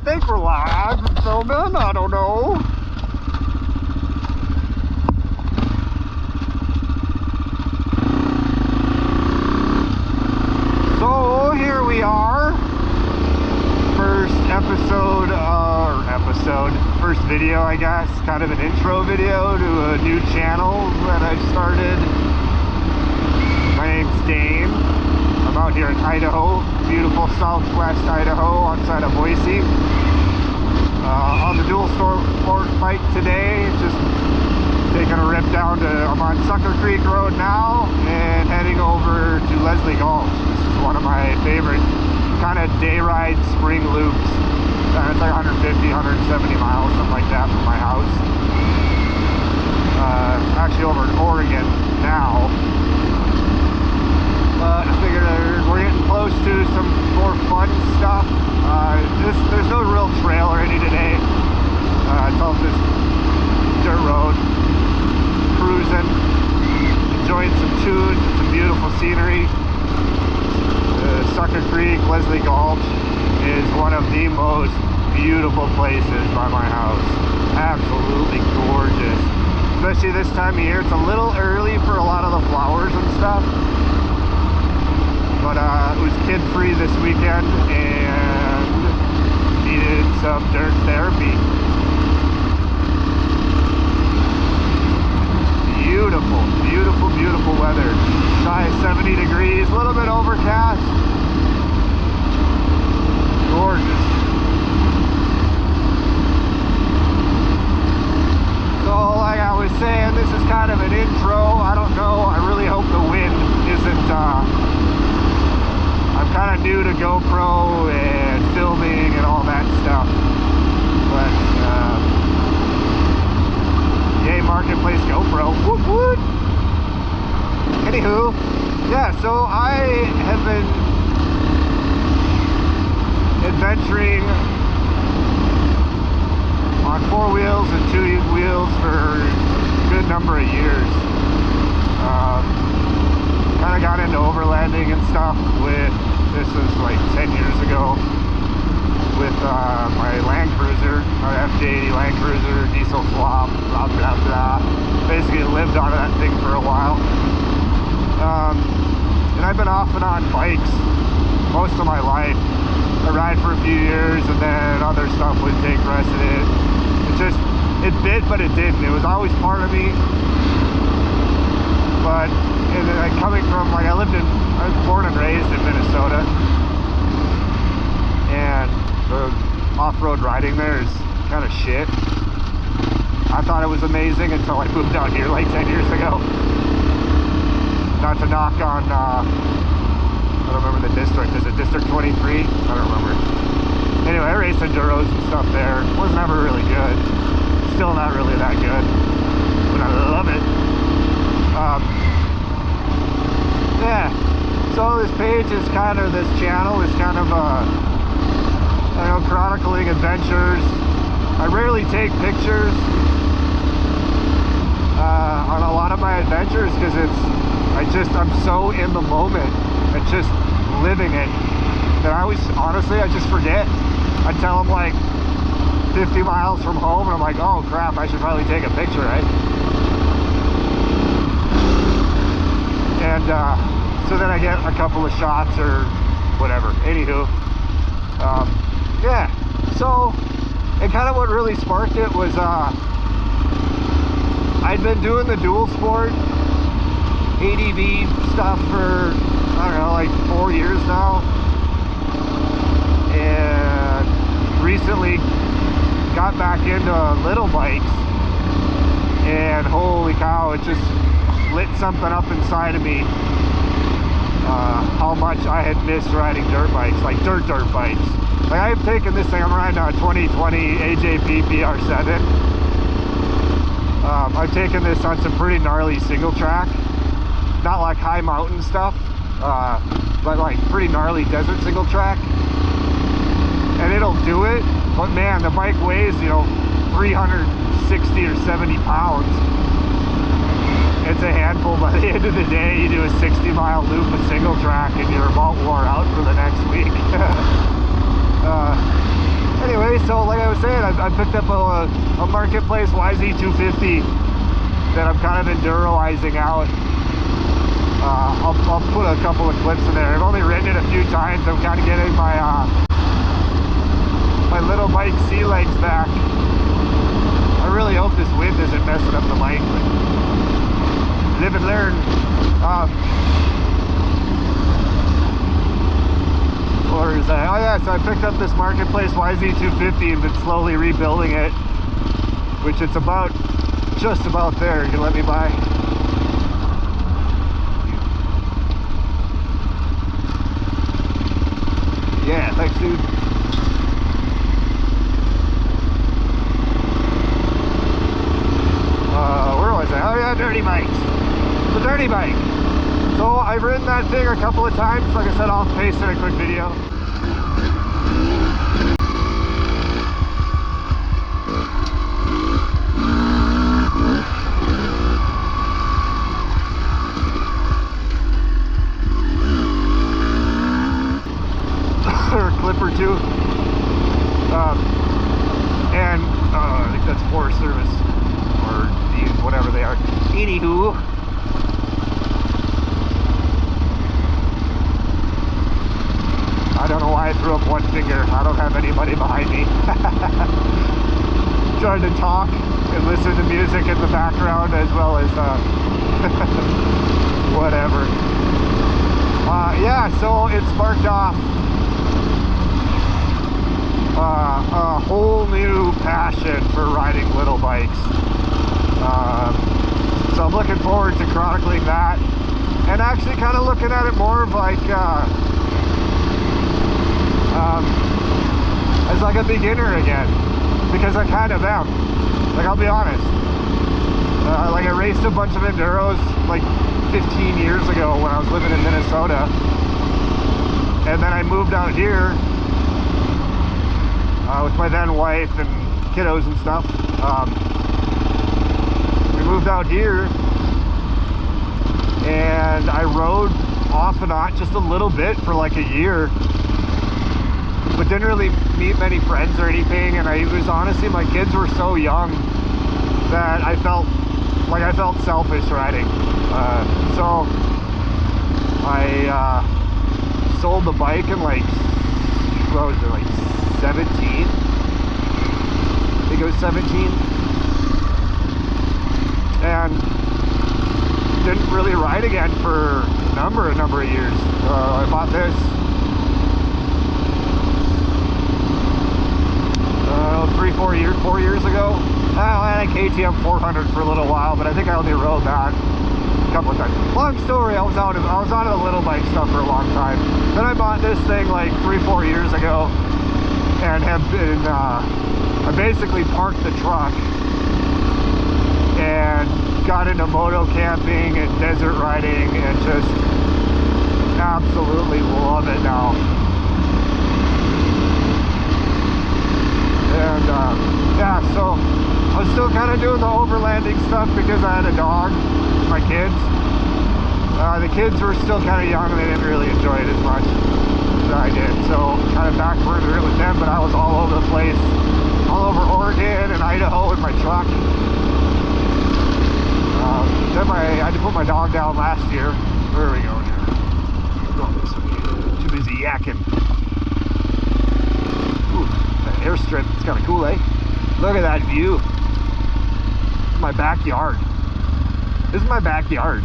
think we're live and filming. I don't know. So here we are. First video, I guess. Kind of an intro video to a new channel that I started. My name's Dane. I'm out here in Idaho, beautiful southwest Idaho, outside of Boise. On the dual sport bike today, just taking a rip down to, I'm on Succor Creek Road now, and heading over to Leslie Gulch. This is one of my favorite kind of day ride spring loops. It's like 150, 170 miles, something like that from my house. Actually over in Oregon now. I figured we're getting close to some more fun stuff. There's no real trail or any today. It's all just dirt road, cruising, enjoying some tunes and some beautiful scenery. Succor Creek, Leslie Gulch is one of the most beautiful places by my house. Absolutely gorgeous. Especially this time of year. It's a little early for a lot of the flowers and stuff. But it was kid-free this weekend and needed some dirt therapy. Beautiful, beautiful, beautiful weather. High 70 degrees, a little bit overcast. Gorgeous. So like I was saying, this is kind of an intro. I don't know, I really hope the wind isn't I'm kind of new to GoPro and filming and all that stuff, but yay Marketplace GoPro, whoop whoop. Anywho, yeah, so I have been adventuring on 4 wheels and 2 wheels for a good number of years. Kind of got into overlanding and stuff with, this was like 10 years ago, with my Land Cruiser, my FJ80 Land Cruiser, diesel swap, blah blah blah. Basically lived on that thing for a while. And I've been off and on bikes most of my life. I ride for a few years and then other stuff would take precedent. It bit, but it didn't. It was always part of me. But and then coming from, like, I was born and raised in Minnesota, and the off-road riding there is kind of shit. I thought it was amazing until I moved out here like 10 years ago. Not to knock on, I don't remember the district. Is it District 23? I don't remember. Anyway, I raced enduros and stuff there. Was never really good. Still not really that good, but I love it. Yeah, so this page is kind of, this channel is kind of chronicling adventures. I rarely take pictures on a lot of my adventures because I'm so in the moment and just living it that honestly, I just forget until I'm like 50 miles from home and I'm like, oh crap, I should probably take a picture, right? And so then I get a couple of shots or whatever. Anywho, yeah, so, and kind of what really sparked it was I'd been doing the dual sport ADV stuff for, I don't know, like 4 years now, and recently got back into little bikes, and holy cow, it just lit something up inside of me, how much I had missed riding dirt bikes, like dirt bikes. Like, I've taken this thing, I'm riding a 2020 AJP PR7. I've taken this on some pretty gnarly single track, not like high mountain stuff, but like pretty gnarly desert single track, and it'll do it. But man, the bike weighs, 360 or 70 pounds. It's a handful by the end of the day. You do a 60-mile loop of single track and you're about wore out for the next week. Anyway, so like I was saying, I picked up a Marketplace YZ250 that I'm kind of enduroizing out. I'll put a couple of clips in there. I've only ridden it a few times. I'm kind of getting my my little bike sea legs back. I really hope this wind isn't messing up the mic, but live and learn. Or is that? Oh yeah, so I picked up this Marketplace YZ250 and been slowly rebuilding it, which it's about, just about there. You can let me by. Yeah, thanks, dude. Where was I? Oh yeah, dirty bikes. It's a dirty bike. So I've ridden that thing a couple of times. Like I said, I'll paste in a quick video. Or a clip or two. And I think that's Forest Service or whatever they are. Anywho. I don't know why I threw up one finger. I don't have anybody behind me. Trying to talk and listen to music in the background as well as whatever. Yeah, so it sparked off a whole new passion for riding little bikes. So I'm looking forward to chronicling that and actually kind of looking at it more of like as like a beginner again, because I kind of am. Like, I'll be honest, like I raced a bunch of enduros like 15 years ago when I was living in Minnesota, and then I moved out here with my then wife and kiddos and stuff. We moved out here and I rode off and on just a little bit for like a year, but didn't really meet many friends or anything. And it was honestly, my kids were so young that I felt selfish riding. So I sold the bike in like, what was it, like 17? I think it was 17. And didn't really ride again for a number of years. I bought this 4 years ago. I had a KTM 400 for a little while, but I think I only rode that a couple of times. Long story, I was out of the little bike stuff for a long time. Then I bought this thing like 3-4 years ago and have been, I basically parked the truck and got into moto camping and desert riding and just absolutely love it now. And yeah, so I was still kind of doing the overlanding stuff because I had a dog, my kids. The kids were still kind of young and they didn't really enjoy it as much as I did. So kind of backburner it with them, but I was all over the place, all over Oregon and Idaho in my truck. Then I had to put my dog down last year. Where are we going here? We're going this way. Too busy yakking. Ooh, that airstrip, it's kind of cool, eh? Look at that view. My backyard. This is my backyard.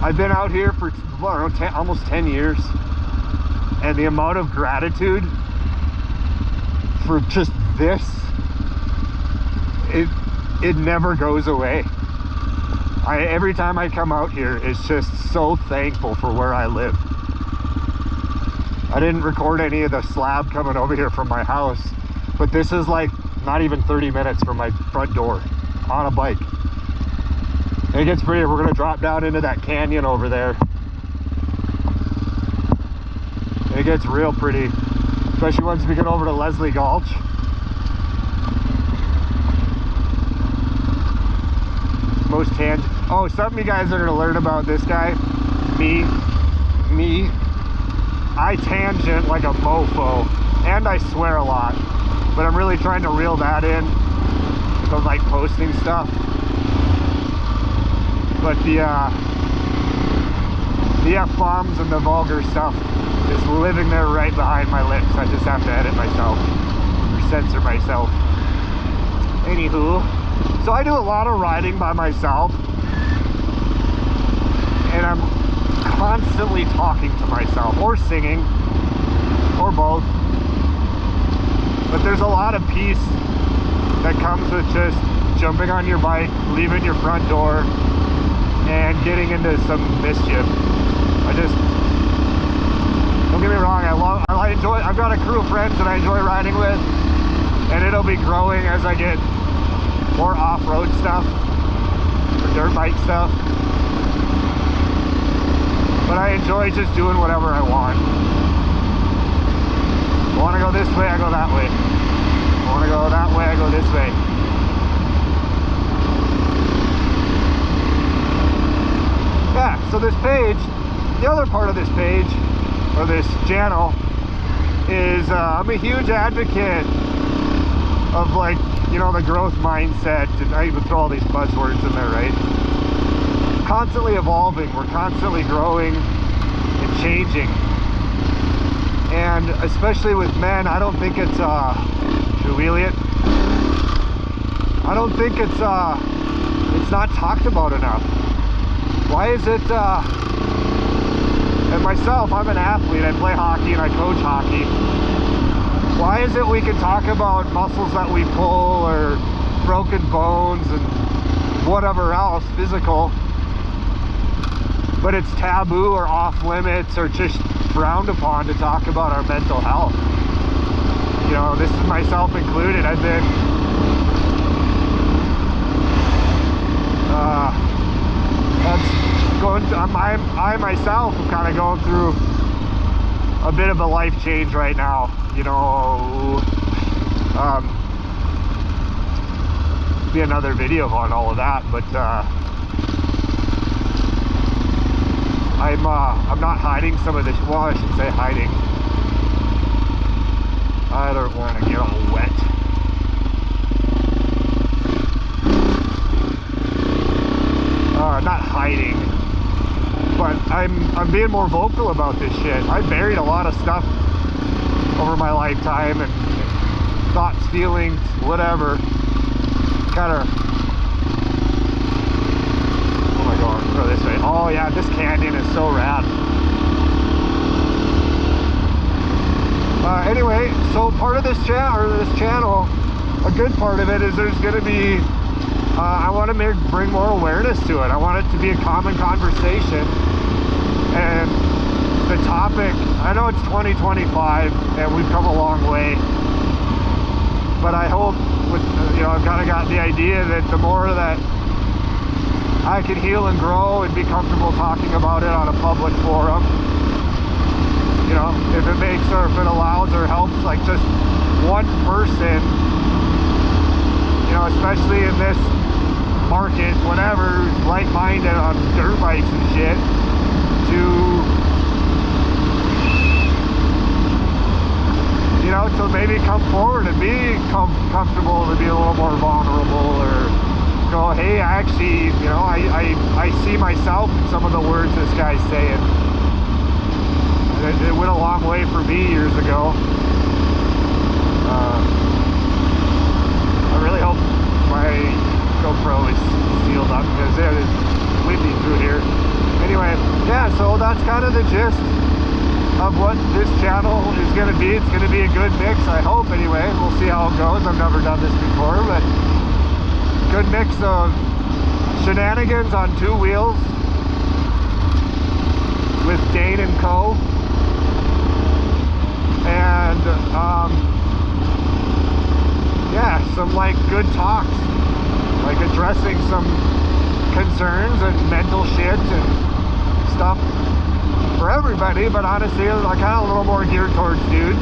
I've been out here for almost 10 years, and the amount of gratitude for just this, it never goes away. Every time I come out here, it's just so thankful for where I live. I didn't record any of the slab coming over here from my house, but this is like not even 30 minutes from my front door on a bike. It gets pretty. We're gonna drop down into that canyon over there. It gets real pretty, especially once we get over to Leslie Gulch. Something you guys are gonna learn about this guy, me me, I tangent like a mofo, and I swear a lot, but I'm really trying to reel that in from like posting stuff. But the F-bombs and the vulgar stuff is living there right behind my lips. I just have to edit myself or censor myself. Anywho, so I do a lot of riding by myself, and I'm constantly talking to myself or singing or both. But there's a lot of peace that comes with just jumping on your bike, leaving your front door, and getting into some mischief. Don't get me wrong, I enjoy, I've got a crew of friends that I enjoy riding with, and it'll be growing as I get more off-road stuff, or dirt bike stuff. But I enjoy just doing whatever I want. I want to go this way, I go that way. I want to go that way, I go this way. Yeah, so this page, the other part of this page, or this channel, is I'm a huge advocate of, like, you know, the growth mindset, and I even throw all these buzzwords in there, right? Constantly evolving, we're constantly growing and changing. And especially with men, I don't think it's, should we wheel it? I don't think it's not talked about enough. Why is it, and myself, I'm an athlete, I play hockey and I coach hockey. Why is it we can talk about muscles that we pull or broken bones and whatever else, physical, but it's taboo or off limits or just frowned upon to talk about our mental health? You know, this is myself included. I've been I myself am kind of going through a bit of a life change right now, you know. Be another video on all of that, but I'm not hiding some of this. Well, I should say hiding. I don't want to get all wet. Not hiding, but I'm being more vocal about this shit. I buried a lot of stuff over my lifetime, and thoughts, feelings, whatever. Kind of. Oh my god, go this way. Oh yeah, this canyon is so rad. Anyway, so part of this channel, a good part of it is there's going to be. I want to bring more awareness to it. I want it to be a common conversation. And the topic, I know it's 2025 and we've come a long way, but I hope, with, you know, I've kind of got the idea that the more that I can heal and grow and be comfortable talking about it on a public forum, you know, if it makes or if it allows or helps like just one person, you know, especially in this market, whatever, like-minded on dirt bikes and shit, to, you know, to maybe come forward and be comfortable to be a little more vulnerable, or go, hey, actually, you know, I see myself in some of the words this guy's saying. It went a long way for me years ago. I really hope my GoPro is sealed up, because it is windy through here. Anyway, yeah, so that's kind of the gist of what this channel is going to be. It's going to be a good mix, I hope, anyway. We'll see how it goes. I've never done this before, but good mix of shenanigans on two wheels with Dane and Co. And yeah, some like good talks, like addressing some concerns and mental shit and stuff for everybody, but honestly, like kind of a little more geared towards dudes.